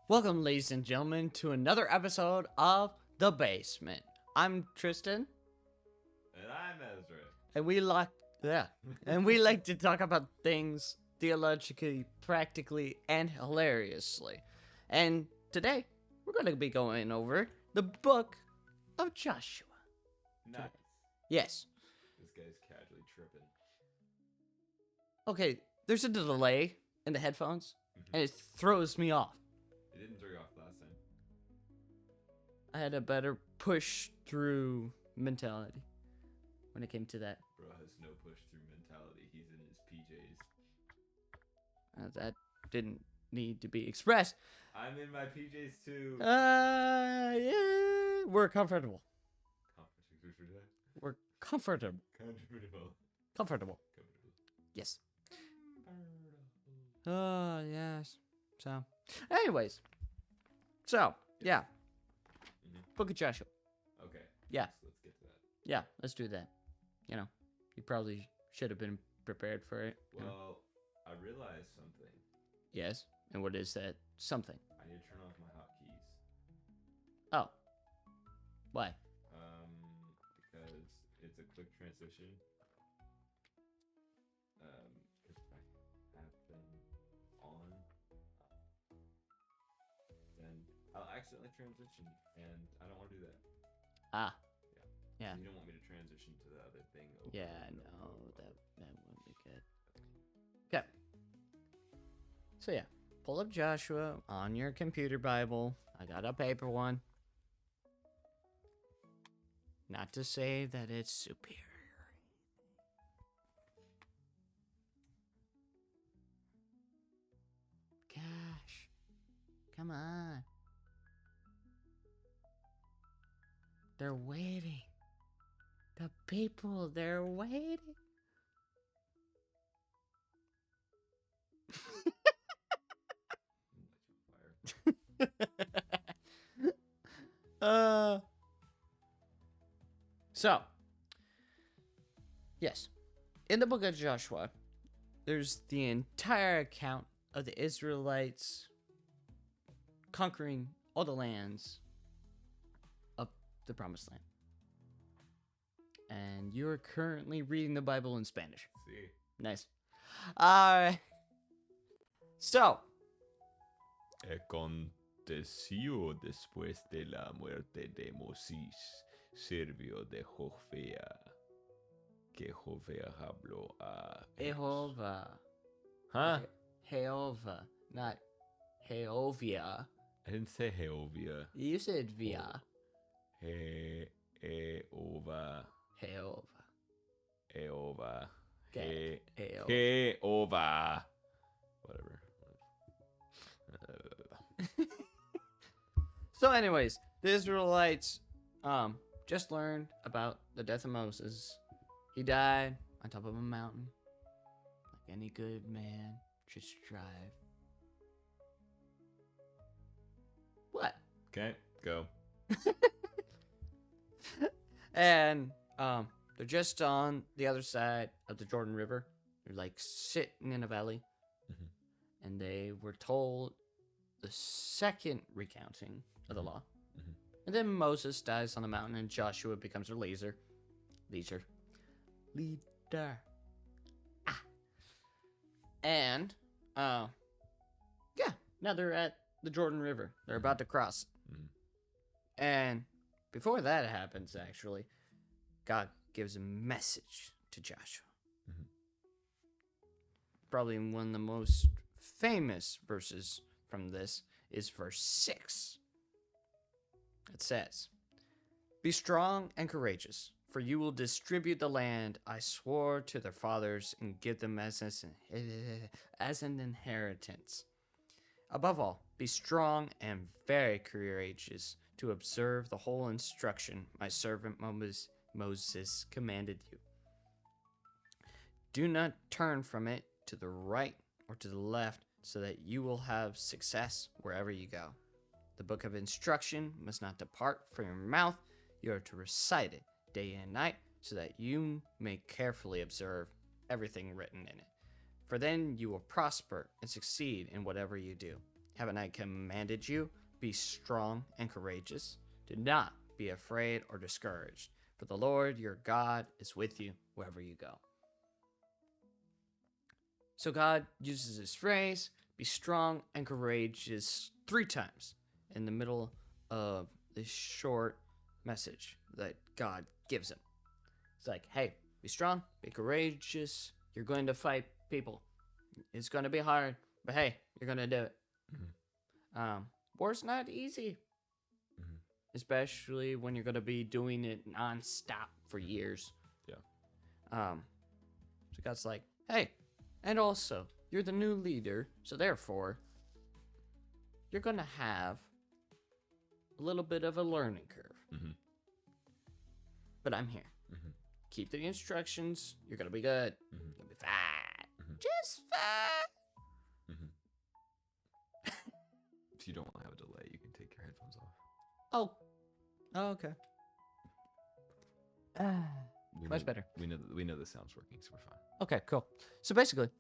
Welcome, ladies and gentlemen, to another episode of The Basement. I'm Tristen, And I'm Ezra. and we like to talk about things theologically, practically, and hilariously. And today, we're going to be going over the Book of Joshua. Nice. Yes. This guy's casually tripping. Okay, there's a delay in the headphones, and it throws me off. It didn't throw you off last time. I had a better push through mentality when it came to that. Bro has no push through mentality. He's in his PJs. That didn't need to be expressed. I'm in my PJs too. Yeah, we're comfortable. We're comfortable. Comfortable. Yes. Yes. So, anyways. So, yeah. Book of Joshua. Okay. Yeah. So let's get to that. Yeah, let's do that. You know, you probably should have been prepared for it. Well, I realized something. Yes. And what is that? Something. I need to turn off my hotkeys. Oh. Why? Because it's a quick transition. If I have them on, then I'll accidentally transition, and I don't want to do that. Ah. Yeah. You don't want me to transition to the other thing. Yeah, no, that wouldn't be good. Okay. So yeah, pull up Joshua on your computer Bible. I got a paper one. Not to say that it's superior. Gosh. Come on. They're waiting. The people, they're waiting. So, yes, in the book of Joshua, there's the entire account of the Israelites conquering all the lands of the Promised Land. And you're currently reading the Bible in Spanish. See. Nice. So. Aconteció después de la muerte de Moisés, siervo de Jehová, que Jehová habló a Jehovah. Huh? Jehovah, not Jehovah. I didn't say Jehovah. You said via. Jehovah. Jehovah. Jehovah. Jehovah. Jehovah. Whatever. So anyways, the Israelites just learned about the death of Moses. He died on top of a mountain. Like any good man should strive. What? Okay, go. And they're just on the other side of the Jordan River. They're like sitting in a valley. And they were told the second recounting of the law. And then Moses dies on the mountain and Joshua becomes their leader. And, yeah, now they're at the Jordan River. They're about to cross. And before that happens, actually, God gives a message to Joshua. Probably one of the most famous verses from this is verse 6. It says, "Be strong and courageous, for you will distribute the land I swore to their fathers and give them as an inheritance. Above all, be strong and very courageous to observe the whole instruction my servant Moses commanded you. Do not turn from it to the right or to the left, so that you will have success wherever you go. The book of instruction must not depart from your mouth. You are to recite it day and night, so that you may carefully observe everything written in it. For then you will prosper and succeed in whatever you do. Haven't I commanded you? Be strong and courageous. Do not be afraid or discouraged, for the Lord your God is with you wherever you go. So God uses this phrase, be strong and courageous, 3 times in the middle of this short message that God gives him. It's like, hey, be strong, be courageous. You're going to fight people. It's going to be hard, but hey, you're going to do it. War's not easy, especially when you're going to be doing it nonstop for years. Yeah. So God's like, hey, and also, you're the new leader, so therefore, you're going to have a little bit of a learning curve. But I'm here. Keep the instructions. You're going to be good. You'll be fine. Just fine. If you don't want to have a delay, you can take your headphones off. Oh, okay. Much better. We know the sound's working, so we're fine. Okay, cool. So basically,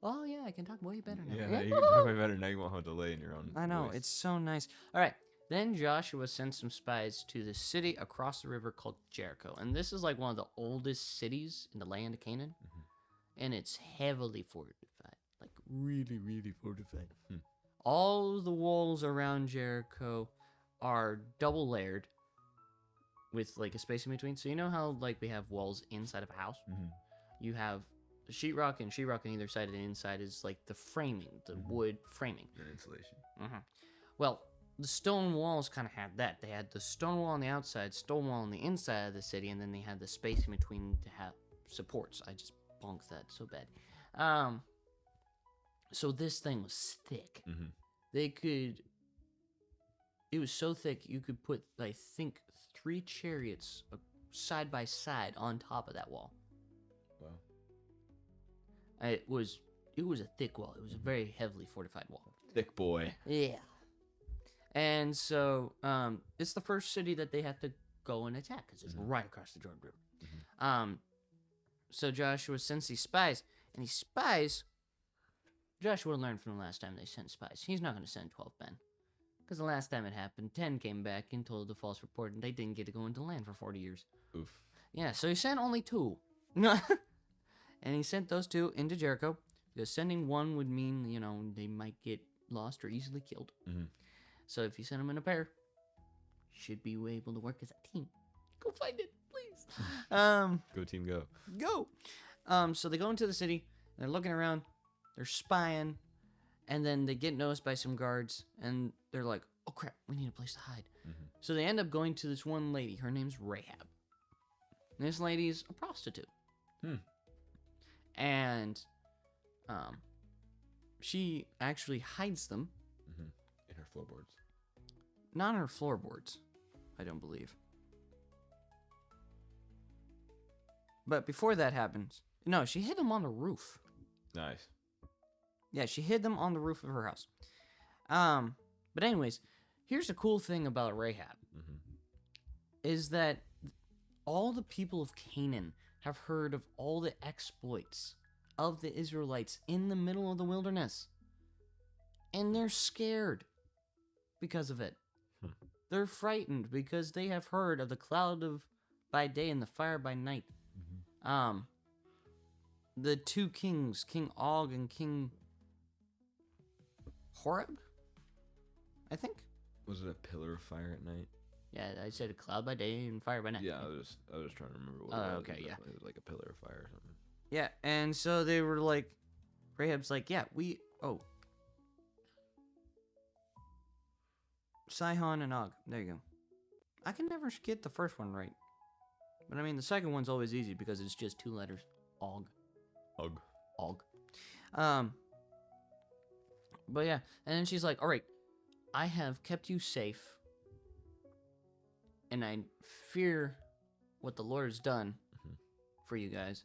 oh yeah, I can talk way better now. Yeah, now you can talk way better. Now you won't have a delay in your own I know, voice. it's so nice. All right. Then Joshua sent some spies to the city across the river called Jericho. And this is like one of the oldest cities in the land of Canaan. And it's heavily fortified. Like really, really fortified. All the walls around Jericho are double layered with like a space in between. So you know how like we have walls inside of a house? You have sheetrock and sheetrock on either side, and the inside is like the framing, the wood framing. An insulation. Well, the stone walls kind of had that. They had the stone wall on the outside, stone wall on the inside of the city, and then they had the space in between to have supports. I just bonked that so bad. So this thing was thick. It was so thick you could put, I think, 3 chariots side by side on top of that wall. Wow. It was a thick wall. It was a very heavily fortified wall. Thick boy. Yeah. And so it's the first city that they have to go and attack because it's right across the Jordan River. So Joshua sends these spies, and these spies, Joshua learned from the last time they sent spies. He's not going to send 12 men. Because the last time it happened, 10 came back and told the false report, and they didn't get to go into land for 40 years. Oof. Yeah, so he sent only 2. And he sent those 2 into Jericho, because sending 1 would mean, they might get lost or easily killed. So if you send them in a pair, you should be able to work as a team. Go find it, please. Go team, go. Go. So they go into the city, and they're looking around, they're spying, and then they get noticed by some guards, and they're like, oh crap, we need a place to hide. So they end up going to this one lady. Her name's Rahab. And this lady's a prostitute. And she actually hides them. In her floorboards. Not on her floorboards, I don't believe. But before that happens, no, she hid them on the roof. Nice. Yeah, she hid them on the roof of her house. But anyways, here's the cool thing about Rahab. Is that all the people of Canaan have heard of all the exploits of the Israelites in the middle of the wilderness. And they're scared because of it. They're frightened because they have heard of the cloud by day and the fire by night. The 2 kings, King Og and King Horeb, I think. Was it a pillar of fire at night? Yeah, I said a cloud by day and fire by night. Yeah, I was just trying to remember what it was. Okay, yeah. It was like a pillar of fire or something. Yeah, and so they were like, Rahab's like, yeah, Sihon and Og. There you go. I can never get the first one right. But I mean, the second one's always easy because it's just 2 letters. Og. Og. But yeah, and then she's like, all right, I have kept you safe, and I fear what the Lord has done for you guys.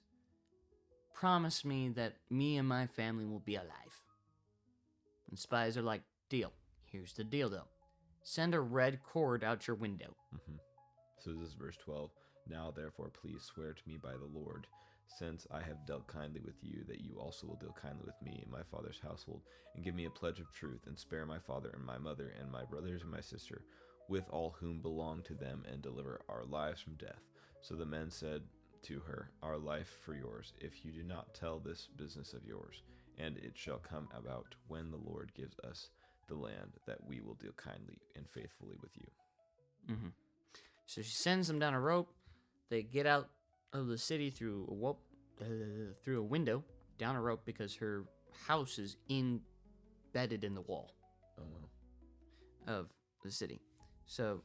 Promise me that me and my family will be alive. And spies are like, deal. Here's the deal, though. Send a red cord out your window. So this is verse 12. Now, therefore, please swear to me by the Lord since I have dealt kindly with you, that you also will deal kindly with me and my father's household, and give me a pledge of truth, and spare my father and my mother and my brothers and my sister, with all whom belong to them, and deliver our lives from death. So the men said to her, Our life for yours, if you do not tell this business of yours. And it shall come about, when the Lord gives us the land, that we will deal kindly and faithfully with you. Mm-hmm. So she sends them down a rope. They get out of the city through a window, down a rope, because her house is embedded in the wall Oh, well. of the city. So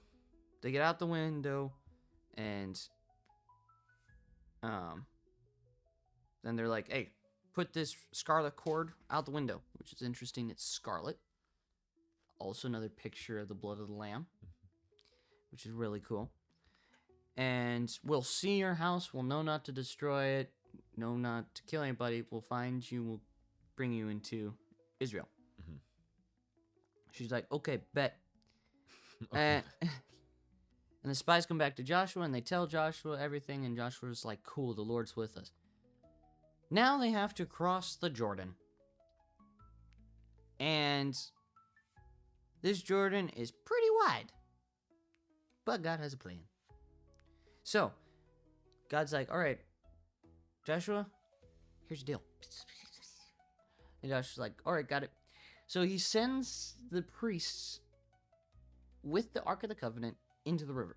they get out the window, and then they're like, hey, put this scarlet cord out the window, which is interesting. It's scarlet. Also another picture of the blood of the lamb, which is really cool. And we'll see your house. We'll know not to destroy it. Know not to kill anybody. We'll find you. We'll bring you into Israel. Mm-hmm. She's like, okay, bet. And the spies come back to Joshua, and they tell Joshua everything, and Joshua's like, cool, the Lord's with us. Now they have to cross the Jordan. And this Jordan is pretty wide. But God has a plan. So, God's like, all right, Joshua, here's the deal. And Joshua's like, all right, got it. So he sends the priests with the Ark of the Covenant into the river.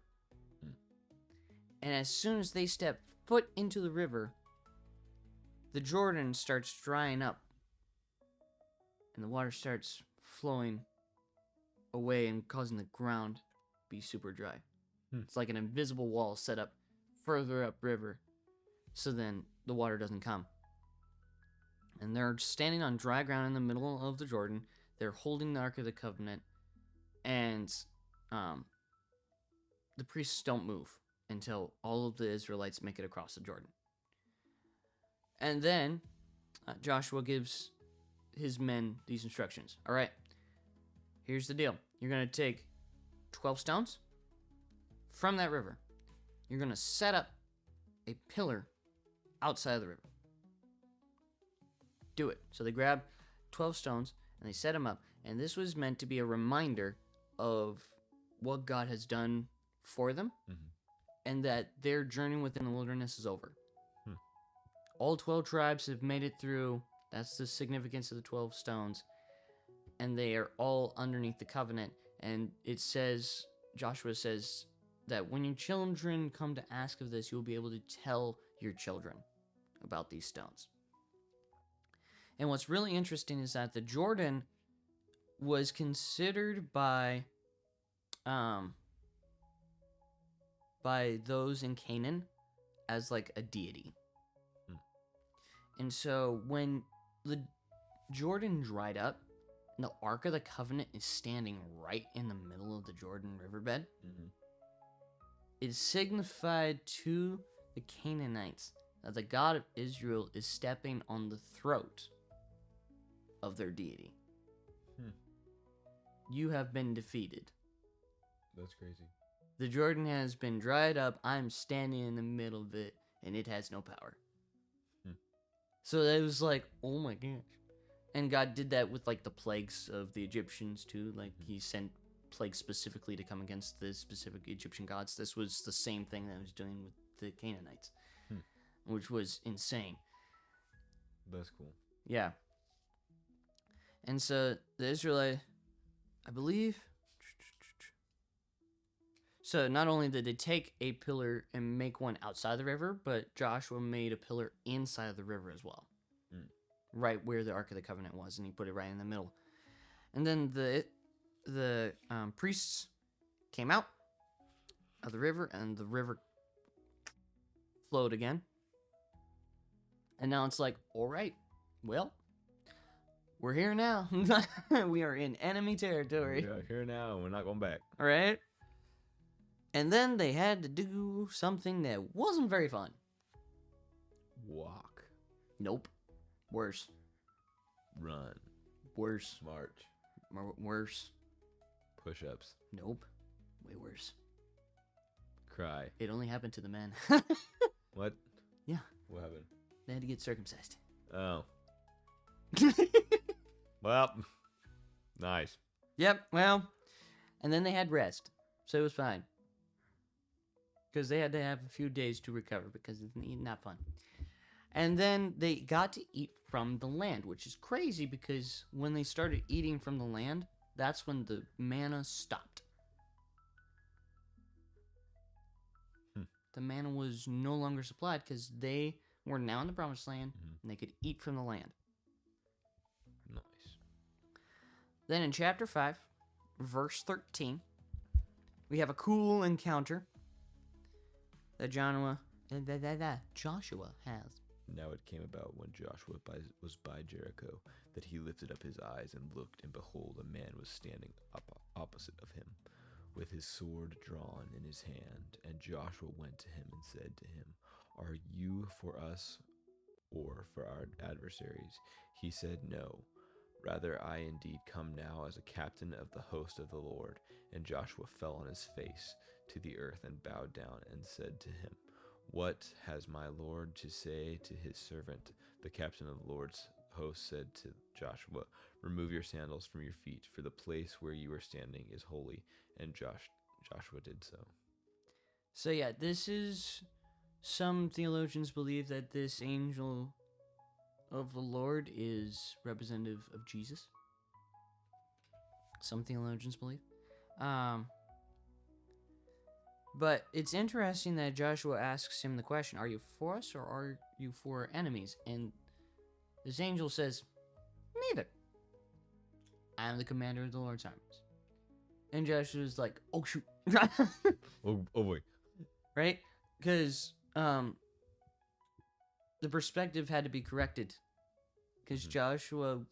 And as soon as they step foot into the river, the Jordan starts drying up. And the water starts flowing away and causing the ground to be super dry. It's like an invisible wall set up further upriver, so then the water doesn't come. And they're standing on dry ground in the middle of the Jordan. They're holding the Ark of the Covenant, and the priests don't move until all of the Israelites make it across the Jordan. And then Joshua gives his men these instructions. All right, here's the deal. You're going to take 12 stones from that river. You're going to set up a pillar outside of the river. Do it. So they grab 12 stones and they set them up. And this was meant to be a reminder of what God has done for them, and that their journey within the wilderness is over. All 12 tribes have made it through. That's the significance of the 12 stones. And they are all underneath the covenant. And it says, Joshua says, that when your children come to ask of this, you will be able to tell your children about these stones. And what's really interesting is that the Jordan was considered by those in Canaan as like a deity. And so when the Jordan dried up, and the Ark of the Covenant is standing right in the middle of the Jordan riverbed, it signified to the Canaanites that the God of Israel is stepping on the throat of their deity. You have been defeated. That's crazy. The Jordan has been dried up. I'm standing in the middle of it, and it has no power. So it was like, oh my gosh. And God did that with like the plagues of the Egyptians too. Like he sent plagues specifically to come against the specific Egyptian gods. This was the same thing that he was doing with the Canaanites, which was insane. That's cool. Yeah. And so the Israelite, I believe. So not only did they take a pillar and make one outside the river, but Joshua made a pillar inside of the river as well. Right where the Ark of the Covenant was, and he put it right in the middle. And then the priests came out of the river, and the river flowed again. And now it's like, all right, well, we're here now. We are in enemy territory. We are here now, and we're not going back. All right. And then they had to do something that wasn't very fun. Walk. Nope. Worse. Run. Worse. March. Worse. Push-ups. Nope. Way worse. Cry. It only happened to the men. What? Yeah. What happened? They had to get circumcised. Oh. Well, nice. Yep, well, and then they had rest, so it was fine. Because they had to have a few days to recover because it's not fun. And then they got to eat from the land, which is crazy because when they started eating from the land, that's when the manna stopped. The manna was no longer supplied because they were now in the promised land and they could eat from the land. Nice. Then in chapter 5, verse 13, we have a cool encounter that Joshua has. Now it came about when Joshua was by Jericho that he lifted up his eyes and looked, and behold, a man was standing opposite of him, with his sword drawn in his hand. And Joshua went to him and said to him, "Are you for us or for our adversaries?" He said, "No. Rather, I indeed come now as a captain of the host of the Lord." And Joshua fell on his face to the earth and bowed down and said to him, "What has my Lord to say to his servant?" The captain of the Lord's host said to Joshua, "Remove your sandals from your feet, for the place where you are standing is holy." And Joshua did so. So yeah, this is, some theologians believe that this angel of the Lord is representative of Jesus. Some theologians believe. But it's interesting that Joshua asks him the question, "Are you for us or are you for our enemies?" And this angel says, "Neither. I am the commander of the Lord's armies." And Joshua's like, "Oh shoot." Oh boy. Right? Because the perspective had to be corrected. Because Joshua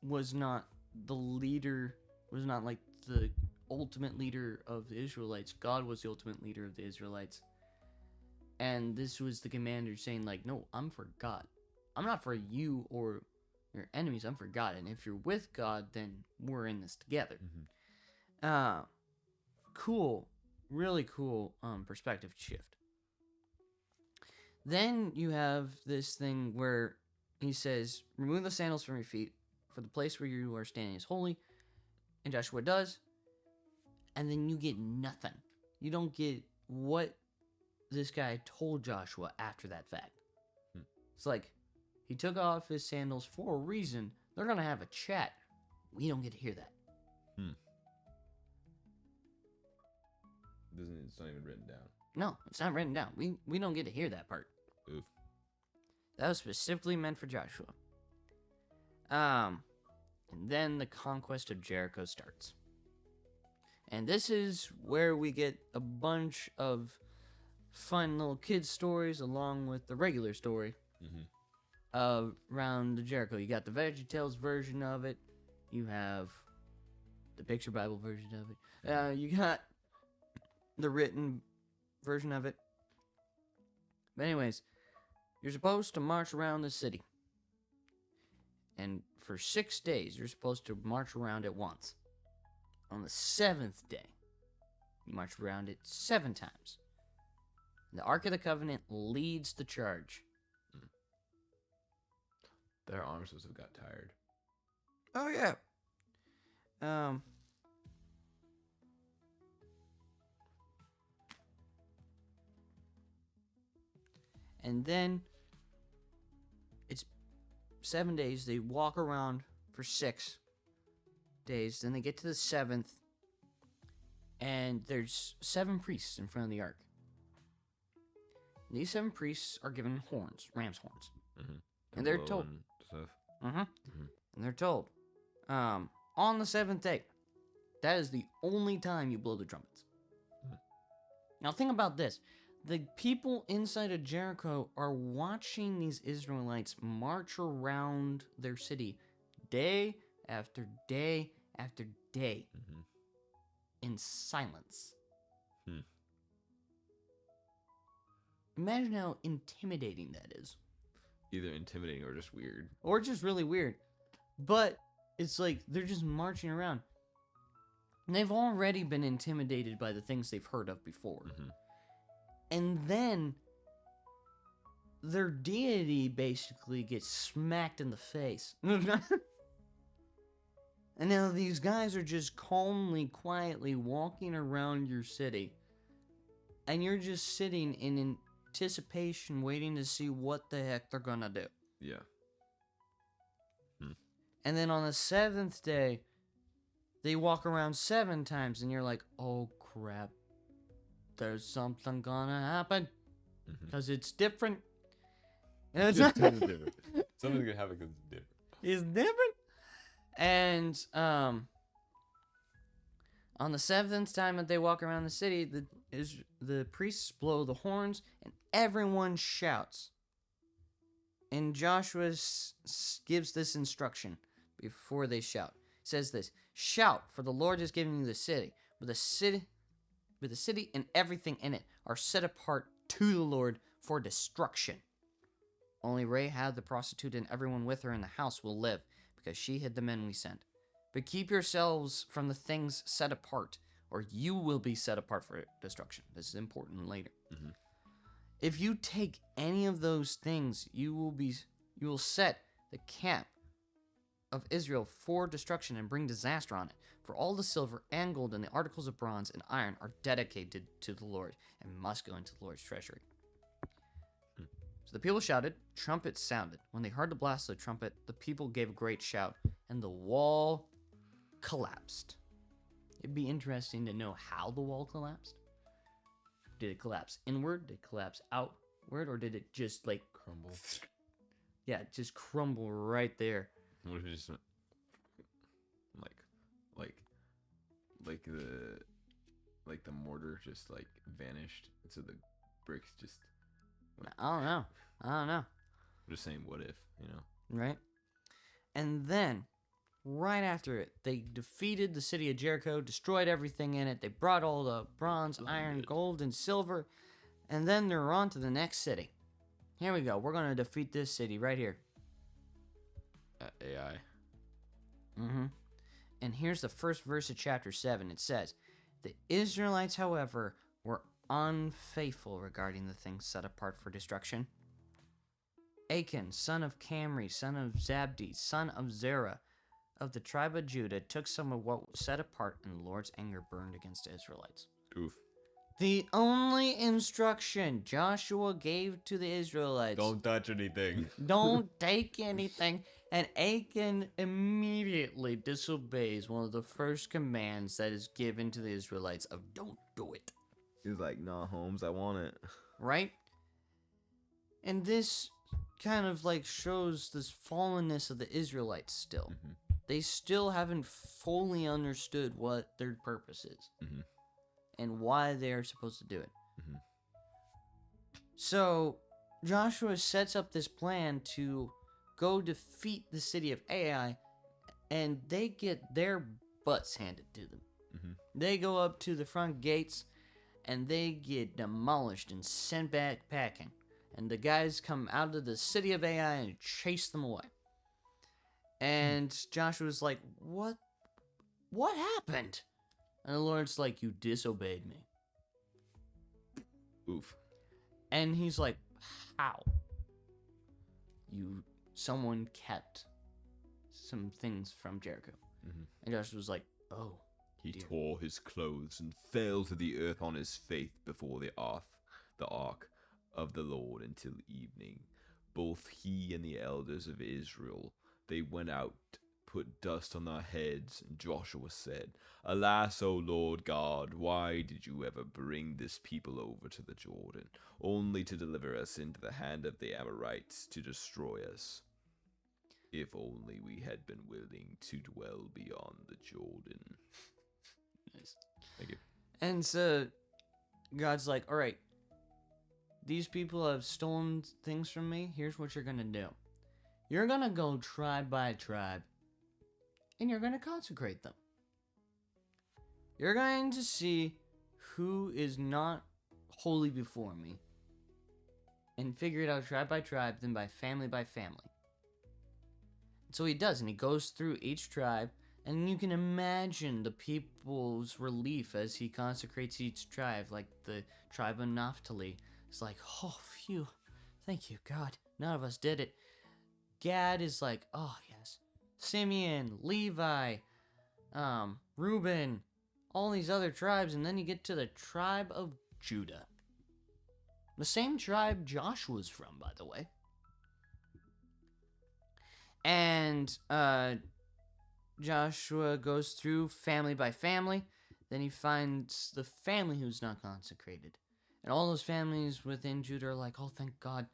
was not the leader, was not like the ultimate leader of the Israelites. God was the ultimate leader of the Israelites. And this was the commander saying, like, "No, I'm for God. I'm not for you or your enemies. I'm for God. And if you're with God, then we're in this together." Cool. Really cool perspective shift. Then you have this thing where he says, "Remove the sandals from your feet, for the place where you are standing is holy." And Joshua does. And then you get nothing. You don't get what this guy told Joshua after that fact. It's like, he took off his sandals for a reason. They're going to have a chat. We don't get to hear that. It's not even written down. No, it's not written down. We don't get to hear that part. Oof. That was specifically meant for Joshua. And then the conquest of Jericho starts. And this is where we get a bunch of fun little kids stories along with the regular story around the Jericho. You got the VeggieTales version of it. You have the Picture Bible version of it. You got the written version of it. But anyways, you're supposed to march around the city. And for 6 days, you're supposed to march around it once. On the 7th day, you march around it 7 times. The Ark of the Covenant leads the charge. Their arms must have got tired. Oh, yeah. And then it's 7 days. They walk around for 6 days. Then they get to the 7th. And there's 7 priests in front of the ark. And these 7 priests are given horns, ram's horns. And they're told. And they're told, on the 7th day, that is the only time you blow the trumpets. Now think about this. The people inside of Jericho are watching these Israelites march around their city day after day after day in silence. Imagine how intimidating that is. Either intimidating or just weird. Or just really weird. But it's like they're just marching around. And they've already been intimidated by the things they've heard of before. And then their deity basically gets smacked in the face. And now these guys are just calmly, quietly walking around your city. And you're just sitting in anticipation, waiting to see what the heck they're gonna do. Yeah. And then on the 7th day, they walk around 7 times, and you're like, oh crap, there's something gonna happen. Because it's different. And it's Just totally different. Something's gonna happen because it's different. It's different. And on the 7th time that they walk around the city, the priests blow the horns, and everyone shouts. And Joshua gives this instruction before they shout. He says this: "Shout, for the Lord is giving you the city. But the city and everything in it are set apart to the Lord for destruction. Only Rahab the prostitute and everyone with her in the house will live, because she hid the men we sent. But keep yourselves from the things set apart, or you will be set apart for destruction." This is important later. If you take any of those things, you will set the camp of Israel for destruction and bring disaster on it. For all the silver and gold and the articles of bronze and iron are dedicated to the Lord and must go into the Lord's treasury. So the people shouted, trumpets sounded. When they heard the blast of the trumpet, the people gave a great shout, and the wall collapsed. It'd be interesting to know how the wall collapsed. Did it collapse inward? Did it collapse outward? Or did it just Crumble. Yeah, just crumble right there? What if it just went like the mortar just vanished, so the bricks just I don't know. I'm just saying, what if, Right? And then, right after it, they defeated the city of Jericho, destroyed everything in it. They brought all the bronze, iron, gold, and silver. And then they're on to the next city. Here we go. We're going to defeat this city right here. AI. And here's the first verse of chapter 7. It says, "The Israelites, however, were unfaithful regarding the things set apart for destruction. Achan, son of Camri, son of Zabdi, son of Zerah, of the tribe of Judah, took some of what was set apart, and the Lord's anger burned against the Israelites." Oof. The only instruction Joshua gave to the Israelites: Don't touch anything. don't take anything. And Achan immediately disobeys one of the first commands that is given to the Israelites of don't do it. He's like, nah, Holmes, I want it. Right? And this kind of shows this fallenness of the Israelites still. They still haven't fully understood what their purpose is and why they are supposed to do it. So Joshua sets up this plan to go defeat the city of Ai, and they get their butts handed to them. They go up to the front gates, and they get demolished and sent back packing. And the guys come out of the city of Ai and chase them away. And Joshua's like, What happened? And the Lord's like, "You disobeyed me." Oof. And he's like, "How?" Someone kept some things from Jericho. And Joshua was like, "Oh." He dear. tore his clothes and fell to the earth on his face before the ark of the Lord until evening. Both he and the elders of Israel, they went out, put dust on their heads, and Joshua said, "Alas, O Lord God, why did you ever bring this people over to the Jordan, only to deliver us into the hand of the Amorites to destroy us? If only we had been willing to dwell beyond the Jordan." Nice. Thank you. And so God's like, "All right, these people have stolen things from me. Here's what you're going to do. You're going to go tribe by tribe, and you're going to consecrate them. You're going to see who is not holy before me, and figure it out tribe by tribe, then by family by family." So he does, and he goes through each tribe, and you can imagine the people's relief as he consecrates each tribe, like the tribe of Naphtali. It's like, "Oh, phew, Thank you, God. None of us did it. Gad is like, oh, yes. Simeon, Levi, Reuben, all these other tribes. And then you get to the tribe of Judah. The same tribe Joshua's from, by the way. And Joshua goes through family by family. Then he finds the family who's not consecrated. And all those families within Judah are like, oh, thank God.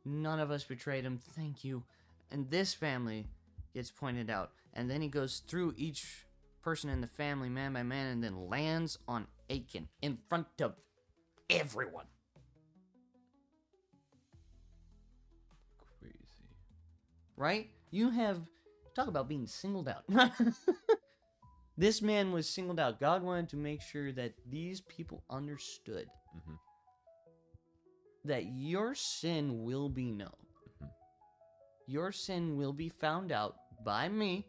None of us betrayed him. Thank you. And this family gets pointed out. And then he goes through each person in the family, man by man, and then lands on Achan in front of everyone. Crazy. Right? You have... Talk about being singled out. This man was singled out. God wanted to make sure that these people understood that your sin will be known. Your sin will be found out by me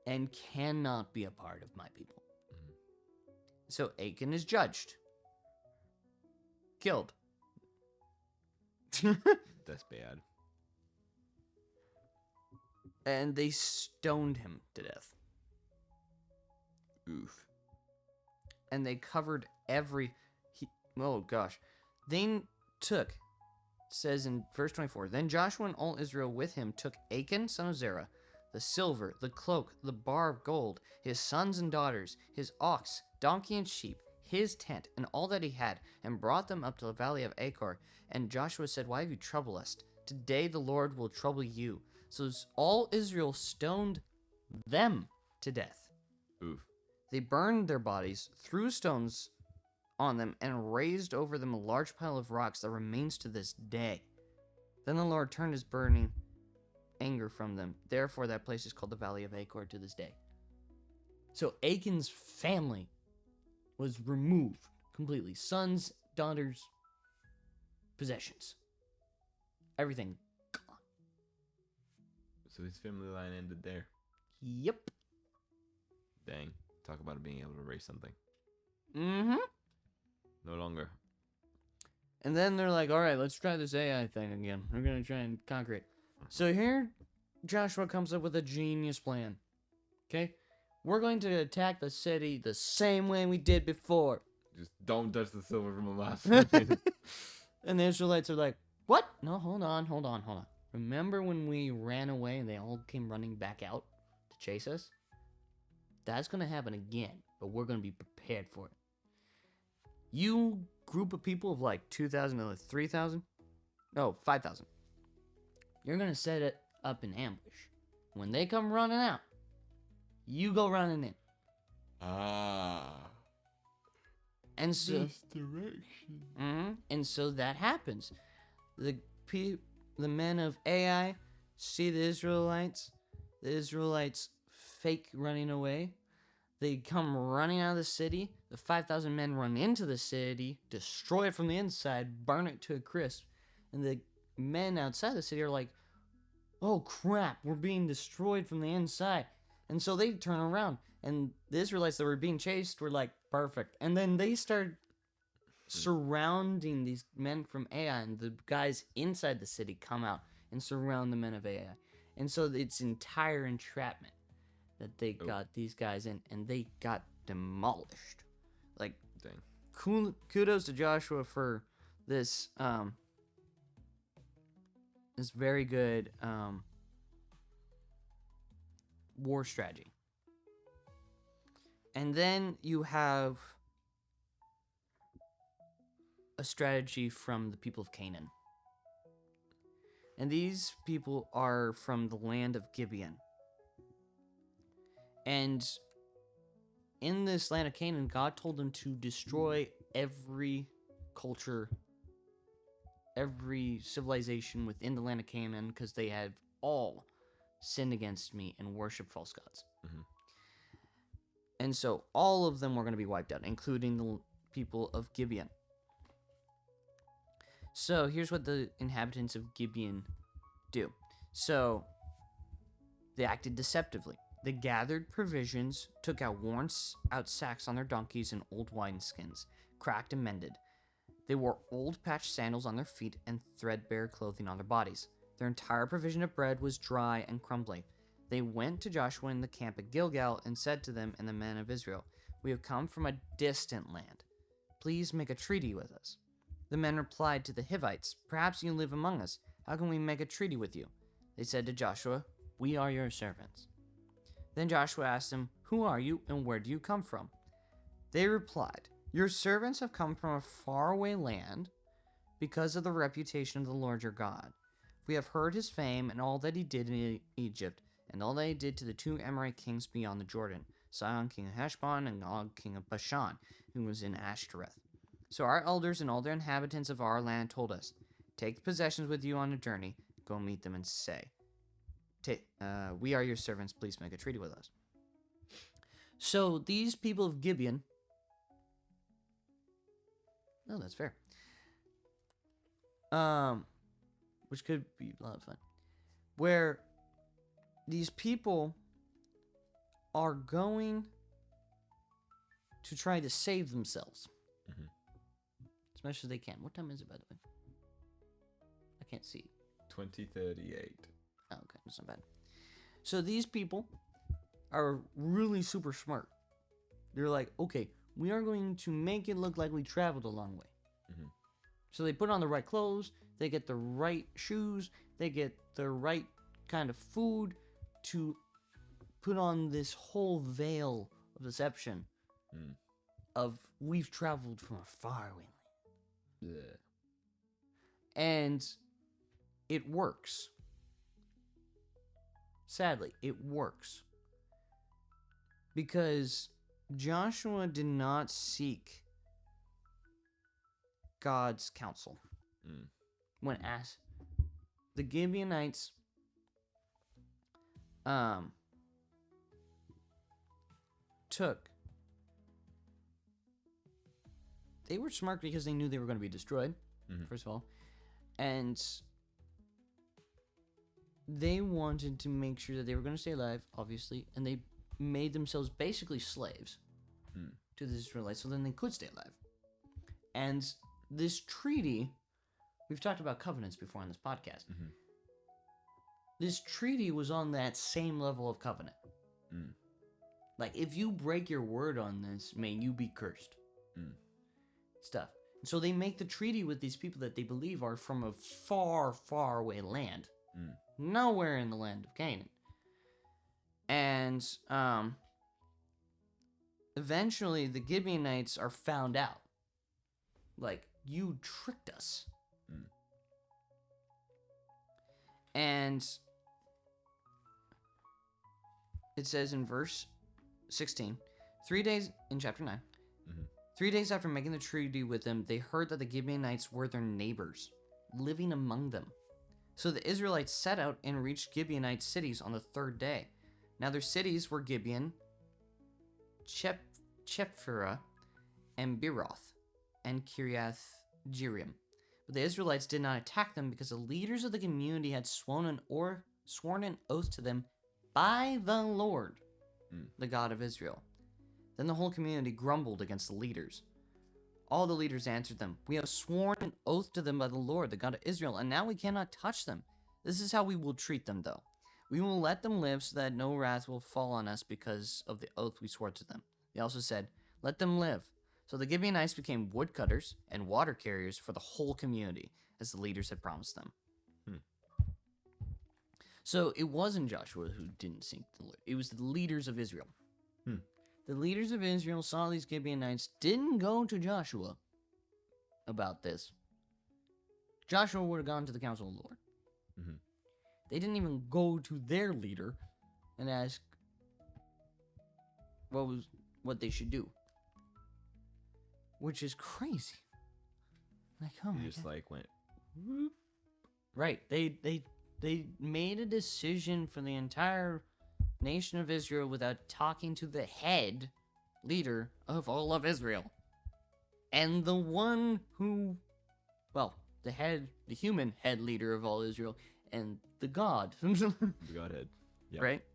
and cannot be a part of my people. So Achan is judged. Killed. That's bad. And they stoned him to death. Oof. And they covered oh gosh. They took, says in verse 24, then Joshua and all Israel with him took Achan, son of Zerah, the silver, the cloak, the bar of gold, his sons and daughters, his ox, donkey and sheep, his tent, and all that he had, and brought them up to the valley of Achor. And Joshua said, why have you troubled us? Today the Lord will trouble you. So all Israel stoned them to death. Oof. They burned their bodies, threw stones on them, and raised over them a large pile of rocks that remains to this day. Then the Lord turned his burning anger from them. Therefore that place is called the Valley of Achor to this day. So Achan's family was removed completely. Sons, daughters, possessions. Everything gone. So his family line ended there. Yep. Dang. Talk about being able to raise something. Mm-hmm. No longer. And then they're like, all right, let's try this AI thing again. We're going to try and conquer it. So here, Joshua comes up with a genius plan. Okay? We're going to attack the city the same way we did before. Just don't touch the silver from the last one. And the Israelites are like, what? No, hold on. Remember when we ran away and they all came running back out to chase us? That's going to happen again, but we're going to be prepared for it. You group of people of like 2,000 to 3,000? No, 5,000. You're going to set it up in ambush. When they come running out, you go running in. And so... Misdirection. And so that happens. The men of Ai see the Israelites fake running away. They come running out of the city. The 5,000 men run into the city, destroy it from the inside, burn it to a crisp. And the men outside the city are like, oh crap, we're being destroyed from the inside. And so they turn around. And the Israelites that were being chased were like, perfect. And then they start surrounding these men from Ai. And the guys inside the city come out and surround the men of Ai. And so it's entire entrapment that they got these guys in, and they got demolished. Like, dang. Kudos to Joshua for this this very good war strategy. And then you have a strategy from the people of Canaan. And these people are from the land of Gibeon. And in this land of Canaan, God told them to destroy every culture, every civilization within the land of Canaan, because they have all sinned against me and worshiped false gods. Mm-hmm. And so all of them were going to be wiped out, including the people of Gibeon. So here's what the inhabitants of Gibeon do. So they acted deceptively. They gathered provisions, took out worn out sacks on their donkeys and old wineskins, cracked and mended. They wore old patched sandals on their feet and threadbare clothing on their bodies. Their entire provision of bread was dry and crumbling. They went to Joshua in the camp at Gilgal and said to them and the men of Israel, "We have come from a distant land. Please make a treaty with us." The men replied to the Hivites, "Perhaps you live among us. How can we make a treaty with you?" They said to Joshua, "We are your servants." Then Joshua asked them, "Who are you and where do you come from?" They replied, "Your servants have come from a faraway land because of the reputation of the Lord your God. We have heard his fame and all that he did in Egypt, and all that he did to the two Amorite kings beyond the Jordan, Sihon king of Heshbon and Og king of Bashan, who was in Ashtoreth. So our elders and all the inhabitants of our land told us, 'Take the possessions with you on a journey, go meet them and say, we are your servants, please make a treaty with us.'" So these people of Gibeon, no, that's fair. Which could be a lot of fun. Where these people are going to try to save themselves. Mhm. As much as they can. What time is it, by the way? I can't see. 2038. Oh, okay, that's not bad. So these people are really super smart. They're like, okay, we are going to make it look like we traveled a long way. Mhm. So they put on the right clothes, they get the right shoes, they get the right kind of food to put on this whole veil of deception of we've traveled from a faraway land. Yeah. And it works. Sadly, it works. Because Joshua did not seek God's counsel. When asked, the Gibeonites they were smart because they knew they were going to be destroyed, first of all, and they wanted to make sure that they were going to stay alive, obviously, and they made themselves basically slaves to the Israelites so then they could stay alive. And this treaty, we've talked about covenants before on this podcast. This treaty was on that same level of covenant. Like, if you break your word on this, may you be cursed. Stuff. So they make the treaty with these people that they believe are from a far, far away land. Nowhere in the land of Canaan. And eventually the Gibeonites are found out. Like, you tricked us. And it says in verse 16, 3 days, in chapter 9, 3 days after making the treaty with them, they heard that the Gibeonites were their neighbors, living among them. So the Israelites set out and reached Gibeonite cities on the third day. Now their cities were Gibeon, Chephirah, and Beeroth, and Kiriath Jearim. But the Israelites did not attack them because the leaders of the community had sworn an oath to them by the Lord, the God of Israel. Then the whole community grumbled against the leaders. All the leaders answered them, "We have sworn an oath to them by the Lord, the God of Israel, and now we cannot touch them. This is how we will treat them, though. We will let them live so that no wrath will fall on us because of the oath we swore to them." They also said, "Let them live." So the Gibeonites became woodcutters and water carriers for the whole community, as the leaders had promised them. So it wasn't Joshua who didn't seek the Lord. It was the leaders of Israel. The leaders of Israel saw these Gibeonites, didn't go to Joshua about this. Joshua would have gone to the council of the Lord. They didn't even go to their leader and ask what they should do. Which is crazy. Like, oh my Just God. like went. Right. They made a decision for the entire nation of Israel without talking to the head leader of all of Israel. And the one who, well, the human head leader of all Israel, and the God. The Godhead. Yeah. Right?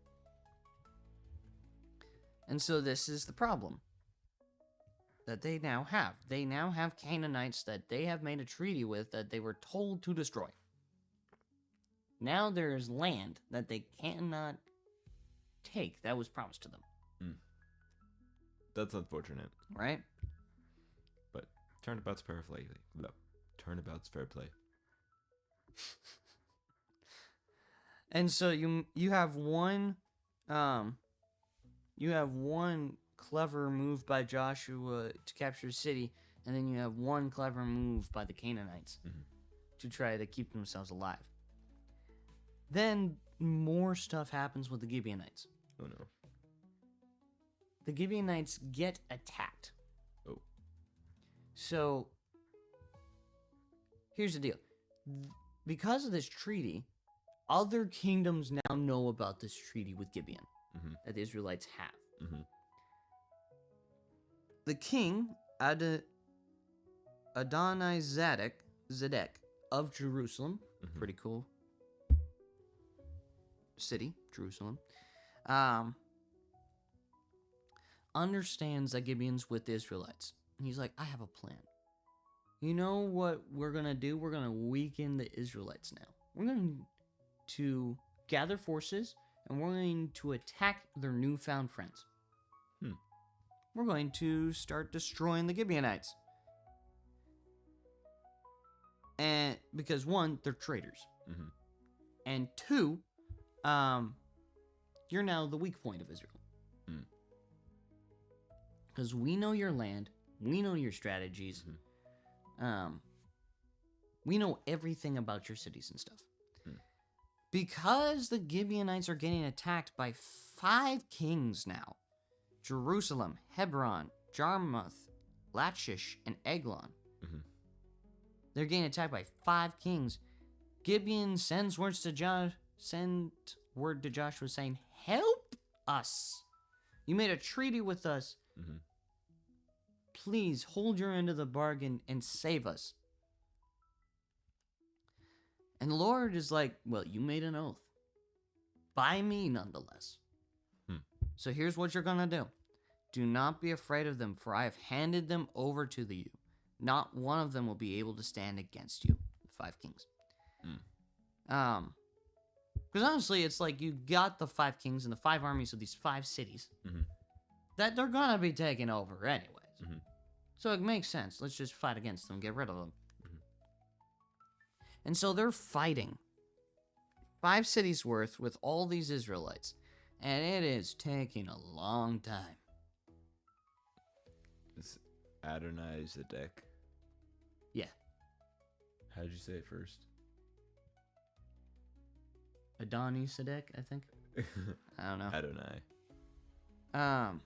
And so this is the problem. that they now have. They now have Canaanites that they have made a treaty with that they were told to destroy. Now there is land that they cannot take that was promised to them. That's unfortunate. Right? But turnabout's fair play. No, turnabout's fair play. And so you have one clever move by Joshua to capture the city, and then you have one clever move by the Canaanites to try to keep themselves alive. Then more stuff happens with the Gibeonites. Oh no. The Gibeonites get attacked. Oh. So here's the deal. Because of this treaty, other kingdoms now know about this treaty with Gibeon that the Israelites have. The king, Adonizedek of Jerusalem, pretty cool city, Jerusalem, understands that Gibeon's with the Israelites. And he's like, I have a plan. You know what we're going to do? We're going to weaken the Israelites now. We're going to gather forces, and we're going to attack their newfound friends. We're going to start destroying the Gibeonites. And because one, they're traitors. And two, you're now the weak point of Israel. Because we know your land, we know your strategies, we know everything about your cities and stuff. Because the Gibeonites are getting attacked by 5 kings now, Jerusalem, Hebron, Jarmuth, Lachish, and Eglon. They're getting attacked by 5 kings. Gibeon sends word to Joshua saying, help us. You made a treaty with us. Please hold your end of the bargain and save us. And the Lord is like, well, you made an oath. By me, nonetheless. So here's what you're going to do. Do not be afraid of them, for I have handed them over to you. Not one of them will be able to stand against you. The 5 kings. Because honestly, it's like you got the 5 kings and the 5 armies of these 5 cities that they're going to be taken over anyways. So it makes sense. Let's just fight against them, get rid of them. And so they're fighting 5 cities worth with all these Israelites. And it is taking a long time. It's Adonizedek. Yeah. How did you say it first? Adonizedek, I think. I don't know. Adonai. Um,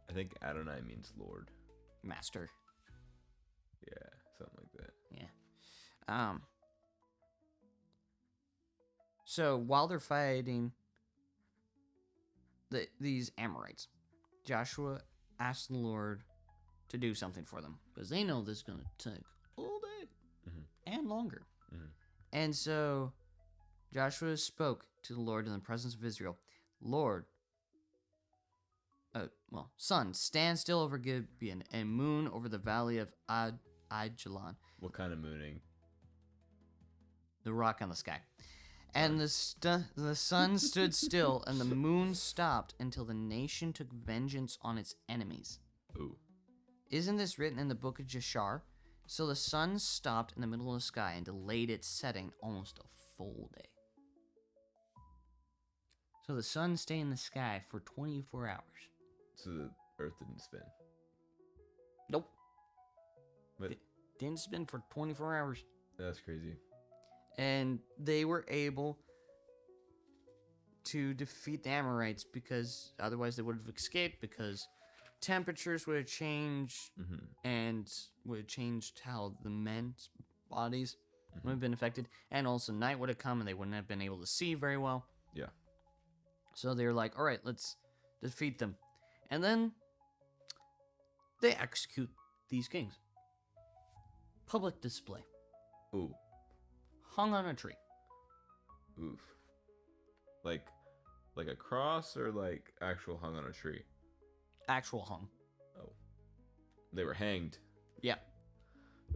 I think Adonai means Lord. Master. Yeah, something like that. Yeah. So while they're fighting these Amorites, Joshua asked the Lord to do something for them because they know this is going to take all day and longer. And so Joshua spoke to the Lord in the presence of Israel. Lord, sun, stand still over Gibeon, and moon over the valley of Ajalon. What kind of mooning? The rock on the sky. And the sun stood still, and the moon stopped until the nation took vengeance on its enemies. Ooh. Isn't this written in the book of Jeshar? So the sun stopped in the middle of the sky and delayed its setting almost a full day. So the sun stayed in the sky for 24 hours. So the earth didn't spin. Nope. But It didn't spin for 24 hours. that's crazy. And they were able to defeat the Amorites because otherwise they would have escaped because temperatures would have changed and would have changed how the men's bodies would have been affected. And also night would have come and they wouldn't have been able to see very well. Yeah. So they were like, all right, let's defeat them. And then they execute these kings. Public display. Ooh. Hung on a tree. Oof. Like a cross or like actual hung on a tree? Actual hung. Oh. They were hanged. Yeah.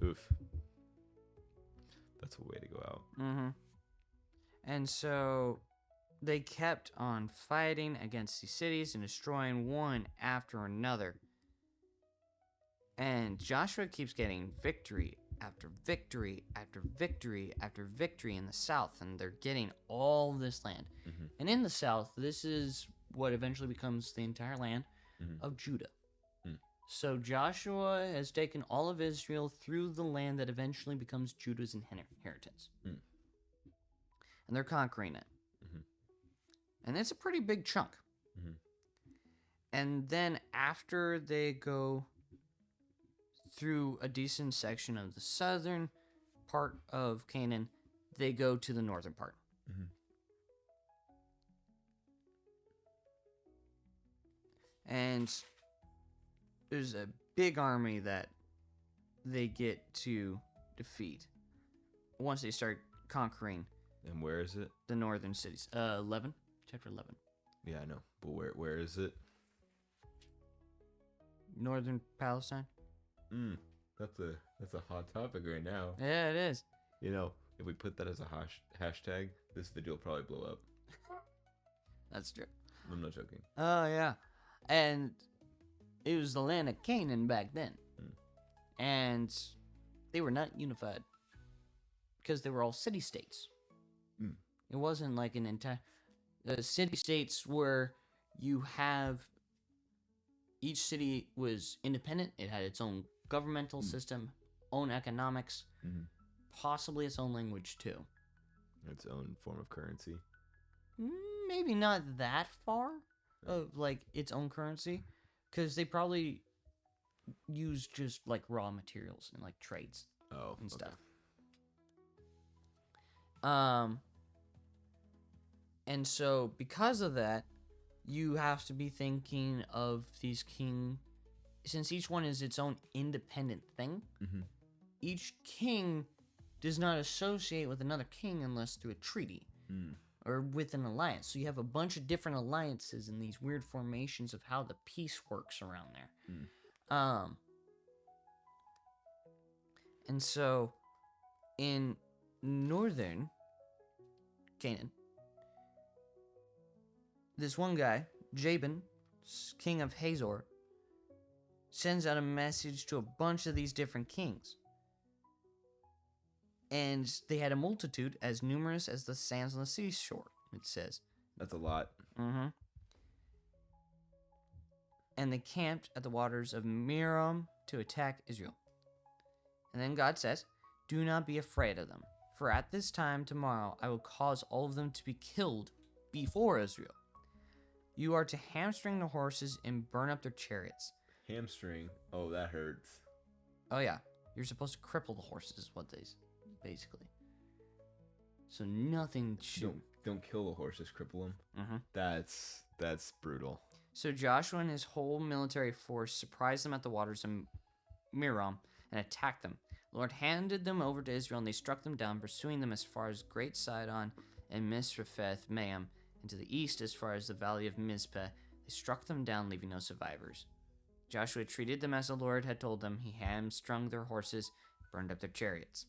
Oof. That's a way to go out. Mm-hmm. And so they kept on fighting against these cities and destroying one after another. And Joshua keeps getting victory after victory after victory after victory in the south, and they're getting all this land. Mm-hmm. And in the south, this is what eventually becomes the entire land Mm-hmm. of Judah. Mm. So Joshua has taken all of Israel through the land that eventually becomes Judah's inheritance. Mm. And they're conquering it. Mhm. And it's a pretty big chunk. Mhm. And then after they go through a decent section of the southern part of Canaan, they go to the northern part. Mhm. And there's a big army that they get to defeat once they start conquering And where is it? the northern cities. 11, chapter 11. Yeah, I know. But where is it? Northern Palestine. That's a hot topic right now. Yeah, it is. You know, if we put that as a hashtag, this video will probably blow up. That's true. I'm not joking. Oh, yeah. And it was the land of Canaan back then. And they were not unified because they were all city-states. It wasn't like an entire... city-states where you have... Each city was independent. It had its own governmental system, own economics, possibly its own language, too. Its own form of currency. Maybe not that far of, like, its own currency. Because they probably use just, like, raw materials and, like, trades and stuff. And so, because of that, you have to be thinking of these since each one is its own independent thing, each king does not associate with another king unless through a treaty or with an alliance. So you have a bunch of different alliances and these weird formations of how the peace works around there. And so in northern Canaan, this one guy, Jabin, king of Hazor, sends out a message to a bunch of these different kings. And they had a multitude as numerous as the sands on the seashore, it says. That's a lot. And they camped at the waters of Merom to attack Israel. And then God says, "Do not be afraid of them, for at this time tomorrow I will cause all of them to be killed before Israel. You are to hamstring the horses and burn up their chariots." Hamstring. Oh, that hurts. Oh, yeah. You're supposed to cripple the horses, is what they basically. So nothing should. Don't kill the horses, cripple them. That's brutal. So Joshua and his whole military force surprised them at the waters of Merom and attacked them. The Lord handed them over to Israel, and they struck them down, pursuing them as far as Great Sidon and Misrephoth Maim, and to the east as far as the valley of Mizpeh. They struck them down, leaving no survivors. Joshua treated them as the Lord had told them. He hamstrung their horses, burned up their chariots.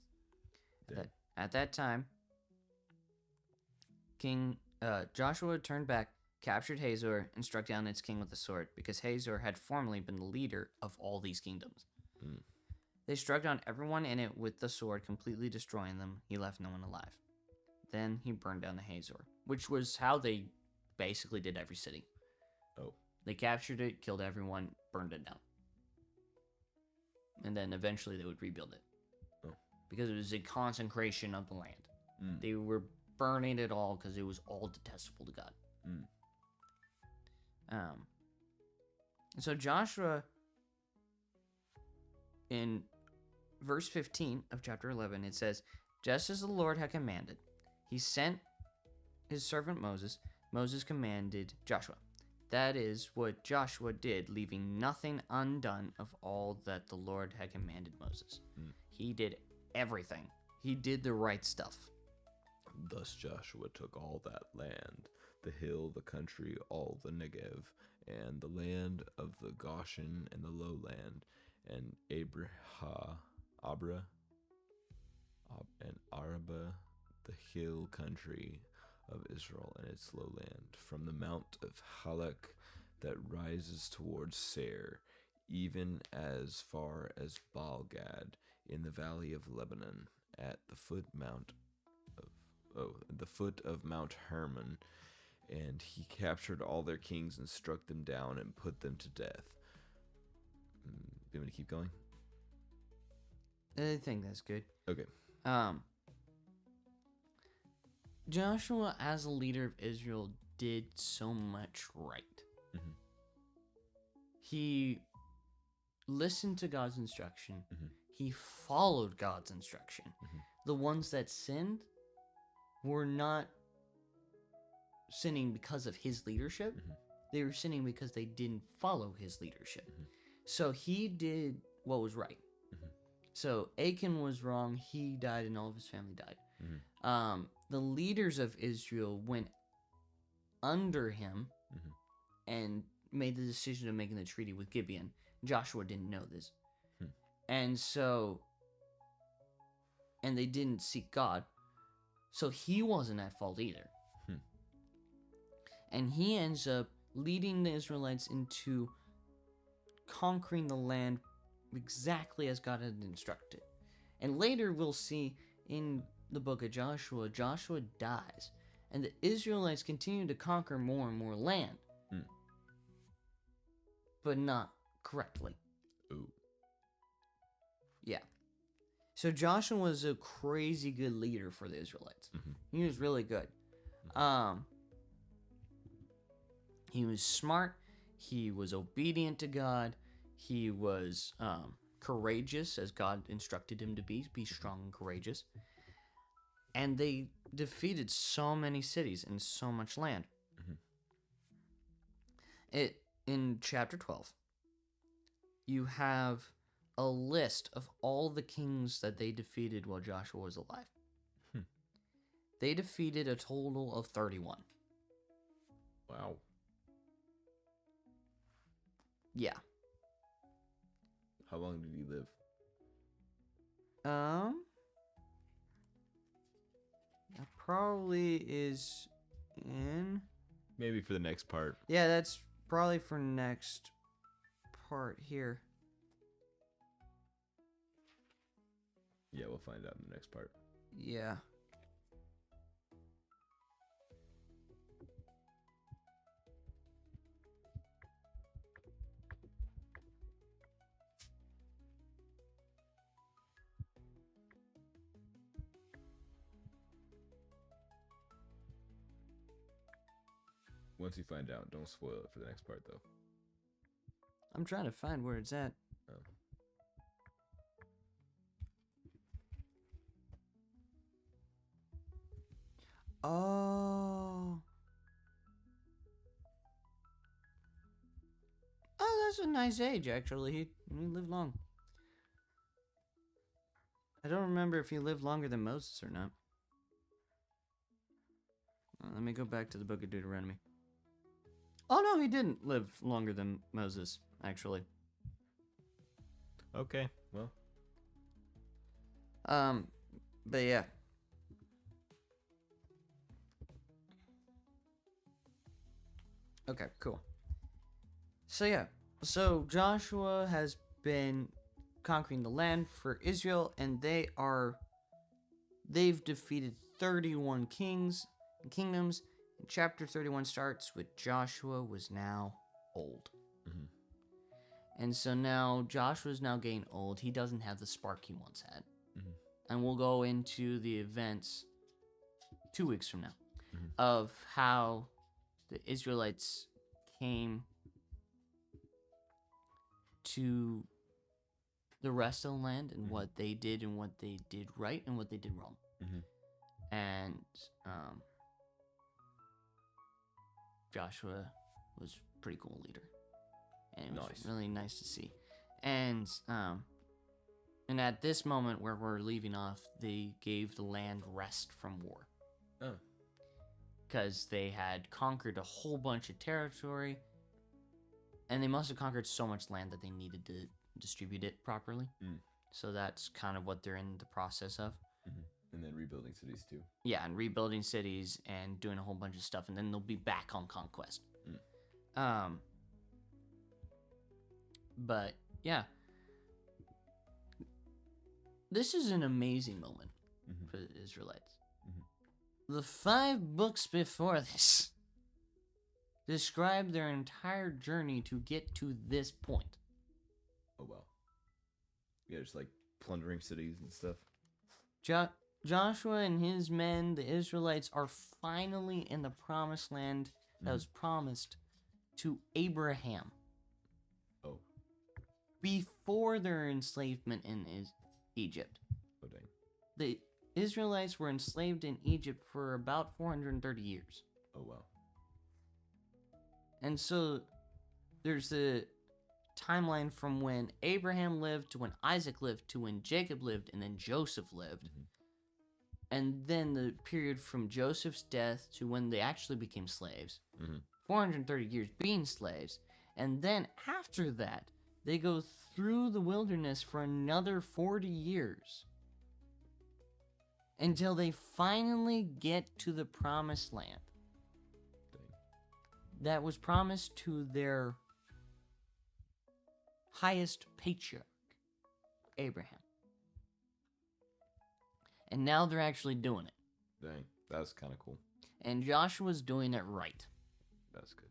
At that time, King Joshua turned back, captured Hazor, and struck down its king with a sword, because Hazor had formerly been the leader of all these kingdoms. They struck down everyone in it with the sword, completely destroying them. He left no one alive. Then he burned down the Hazor, which was how they basically did every city. Oh. They captured it, killed everyone, burned it down. And then eventually they would rebuild it. Oh. Because it was a consecration of the land. They were burning it all because it was all detestable to God. And so Joshua, in verse 15 of chapter 11, it says, "Just as the Lord had commanded, he sent his servant Moses. Moses commanded Joshua." That is what Joshua did, leaving nothing undone of all that the Lord had commanded Moses. He did everything. He did the right stuff. Thus Joshua took all that land, the hill, the country, all the Negev, and the land of the Goshen and the lowland, and Abra, and Araba, the hill country of Israel and its lowland, from the mount of Halak that rises towards Seir, even as far as Baalgad in the valley of Lebanon, at the foot of Mount Hermon, and he captured all their kings and struck them down and put them to death. You want me to keep going? I think that's good. Okay. Joshua, as a leader of Israel, did so much right. Mhm. He listened to God's instruction. Mhm. He followed God's instruction. Mhm. The ones that sinned were not sinning because of his leadership. Mhm. They were sinning because they didn't follow his leadership. Mhm. So he did what was right. Mhm. So Achan was wrong. He died and all of his family died. Mhm. The leaders of Israel went under him Mhm. and made the decision of making the treaty with Gibeon. Joshua didn't know this. Hmm. And they didn't seek God. So he wasn't at fault either. Hmm. And he ends up leading the Israelites into conquering the land exactly as God had instructed. And later we'll see in the book of Joshua, Joshua dies. And the Israelites continue to conquer more and more land. Hmm. But not correctly. Ooh. Yeah. So Joshua was a crazy good leader for the Israelites. Mhm. He was really good. He was smart. He was obedient to God. He was courageous, as God instructed him to be strong and courageous. And they defeated so many cities and so much land. Mhm. In chapter 12, you have a list of all the kings that they defeated while Joshua was alive. Hmm. They defeated a total of 31. Wow. Yeah. How long did he live? That probably is in... Maybe for the next part. Yeah, that's probably for next part here. Yeah, we'll find out in the next part. Yeah. Once you find out, don't spoil it for the next part, though. I'm trying to find where it's at. Oh. Oh. Oh, that's a nice age, actually. He lived long. I don't remember if he lived longer than Moses or not. Let me go back to the book of Deuteronomy. Oh, no, he didn't live longer than Moses, actually. Okay, well. But yeah. Okay, cool. So yeah, so Joshua has been conquering the land for Israel, and they've defeated 31 kings and kingdoms. And chapter 31 starts with Joshua was now old. Mhm. And so now Joshua's now getting old. He doesn't have the spark he once had. Mhm. And we'll go into the events 2 weeks from now Mhm. of how the Israelites came to the rest of the land and what they did right and what they did wrong. Mhm. And Joshua was a pretty cool leader. And it was Nice. really nice to see. And at this moment where we're leaving off, they gave the land rest from war. Oh. Because they had conquered a whole bunch of territory. And they must have conquered so much land that they needed to distribute it properly. So that's kind of what they're in the process of. And then rebuilding cities too. Yeah, and rebuilding cities and doing a whole bunch of stuff, and then they'll be back on conquest. But yeah, this is an amazing moment for the Israelites. The 5 books before this describe their entire journey to get to this point. Oh wow. Yeah, just like plundering cities and stuff. Joshua and his men, the Israelites, are finally in the promised land that was promised to Abraham. Oh. Before their enslavement in Egypt. Oh dang. The Israelites were enslaved in Egypt for about 430 years. Oh wow. And so there's the timeline from when Abraham lived to when Isaac lived to when Jacob lived and then Joseph lived. And then the period from Joseph's death to when they actually became slaves. 430 years being slaves. And then after that, they go through the wilderness for another 40 years. Until they finally get to the promised land. That was promised to their highest patriarch, Abraham. And now they're actually doing it. Dang. That's kind of cool. And Joshua's doing it right. That's good.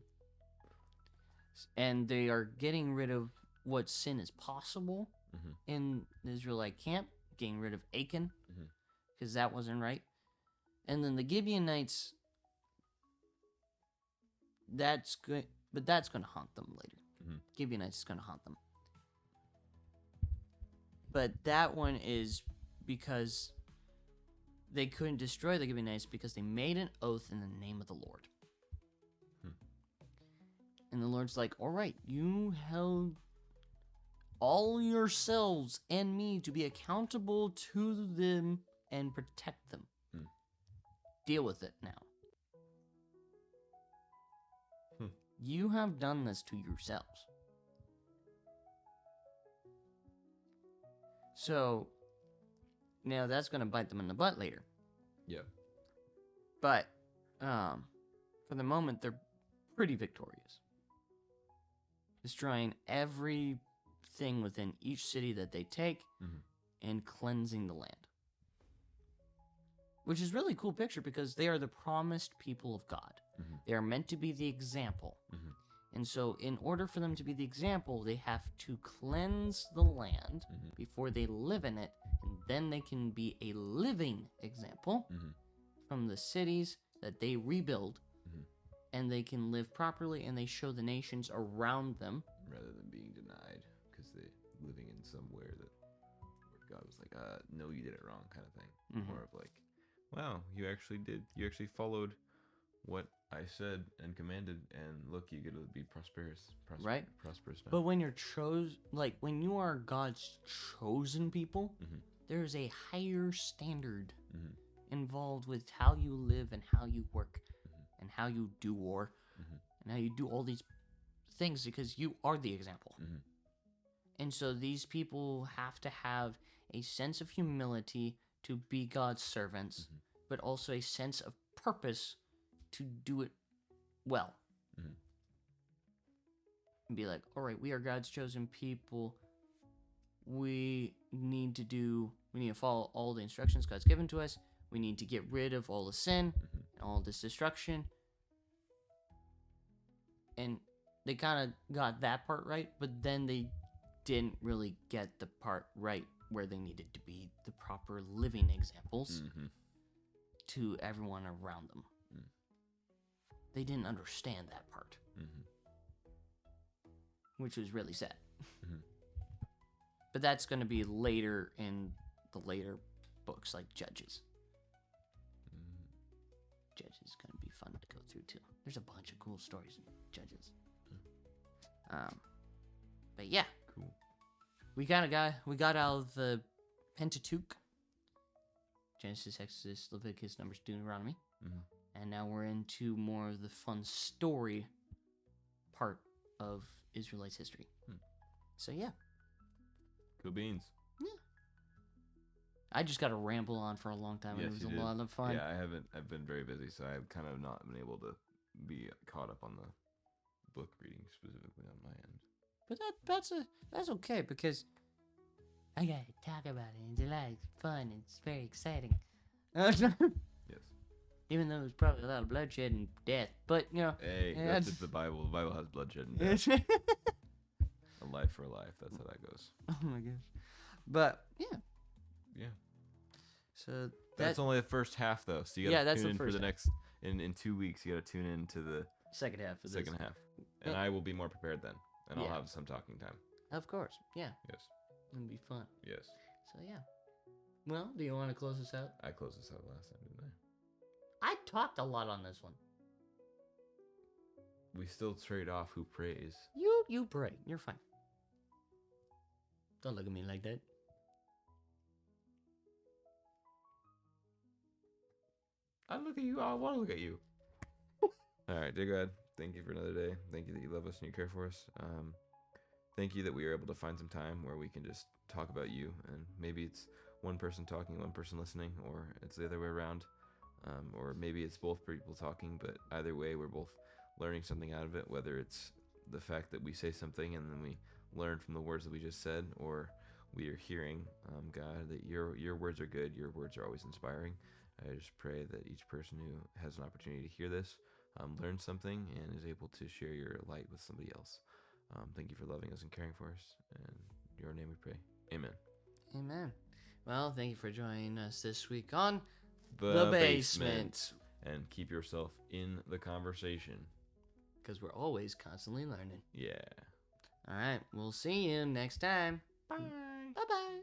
And they are getting rid of what sin is possible in the Israelite camp, getting rid of Achan, because that wasn't right. And then the Gibeonites, that's good, but that's going to haunt them later. Gibeonites is going to haunt them. But that one is because they couldn't destroy the Gibeonites because they made an oath in the name of the Lord. And the Lord's like, all right, you held all yourselves and me to be accountable to them and protect them. Deal with it now. You have done this to yourselves. So, now that's going to bite them in the butt later. Yeah. But, for the moment, they're pretty victorious. Destroying everything within each city that they take and cleansing the land. Which is really cool picture because they are the promised people of God. They are meant to be the example. And so in order for them to be the example, they have to cleanse the land before they live in it. And then they can be a living example from the cities that they rebuild. And they can live properly and they show the nations around them. Rather than being denied because they living in somewhere that where God was like, no, you did it wrong kind of thing. More of like, wow, you actually followed what I said and commanded, and look, you get to be prosperous Right? Prosperous now. But when you're when you are God's chosen people, there's a higher standard involved with how you live and how you work and how you do war and how you do all these things because you are the example. And so these people have to have a sense of humility to be God's servants, but also a sense of purpose to do it well. And be like, all right, we are God's chosen people. We need to follow all the instructions God's given to us. We need to get rid of all the sin and all this destruction. And they kind of got that part right, but then they didn't really get the part right where they needed to be the proper living examples to everyone around them. They didn't understand that part, which was really sad. But that's going to be later in the later books, like Judges. Judges is going to be fun to go through too. There's a bunch of cool stories in Judges. But yeah, cool. We got out of the Pentateuch, Genesis, Exodus, Leviticus, Numbers, Deuteronomy, and now we're into more of the fun story part of Israelites' history. Hmm. So yeah, Cool beans. I just got to ramble on for a long time, and Yes, it was you a did. lot of fun. Yeah, I haven't. I've been very busy, so I've kind of not been able to be caught up on the book reading specifically on my end. But that's okay because I gotta talk about it. And July is fun. And it's very exciting. Yes. Even though there's probably a lot of bloodshed and death, but you know. Hey, Yeah, that's just the Bible. The Bible has bloodshed and death. A life for a life. That's how that goes. Oh my gosh. But yeah. Yeah. So That's only the first half, though. So you gotta that's tune the in for first the half. next. In 2 weeks, you gotta tune in to the second half of second this. half, and I will be more prepared then, and I'll Yeah. have some talking time. Of course. Yeah. Yes. It'll be fun. Yes. So yeah. Well, do you want to close this out? I closed this out last time, didn't I talked a lot on this one. I? We still trade off who prays. You pray. You're fine. Don't look at me like that. I look at you. I want to look at you. All right, dear God, thank you for another day. Thank you that you love us and you care for us. Thank you that we are able to find some time where we can just talk about you, and maybe it's one person talking, one person listening, or it's the other way around, or maybe it's both people talking. But either way, we're both learning something out of it. Whether it's the fact that we say something and then we learn from the words that we just said, or we are hearing, God, that your words are good. Your words are always inspiring. I just pray that each person who has an opportunity to hear this learns something and is able to share your light with somebody else. Thank you for loving us and caring for us. In your name we pray. Amen. Amen. Well, thank you for joining us this week on The Basement. And keep yourself in the conversation. Because we're always constantly learning. Yeah. All right. We'll see you next time. Bye. Bye-bye.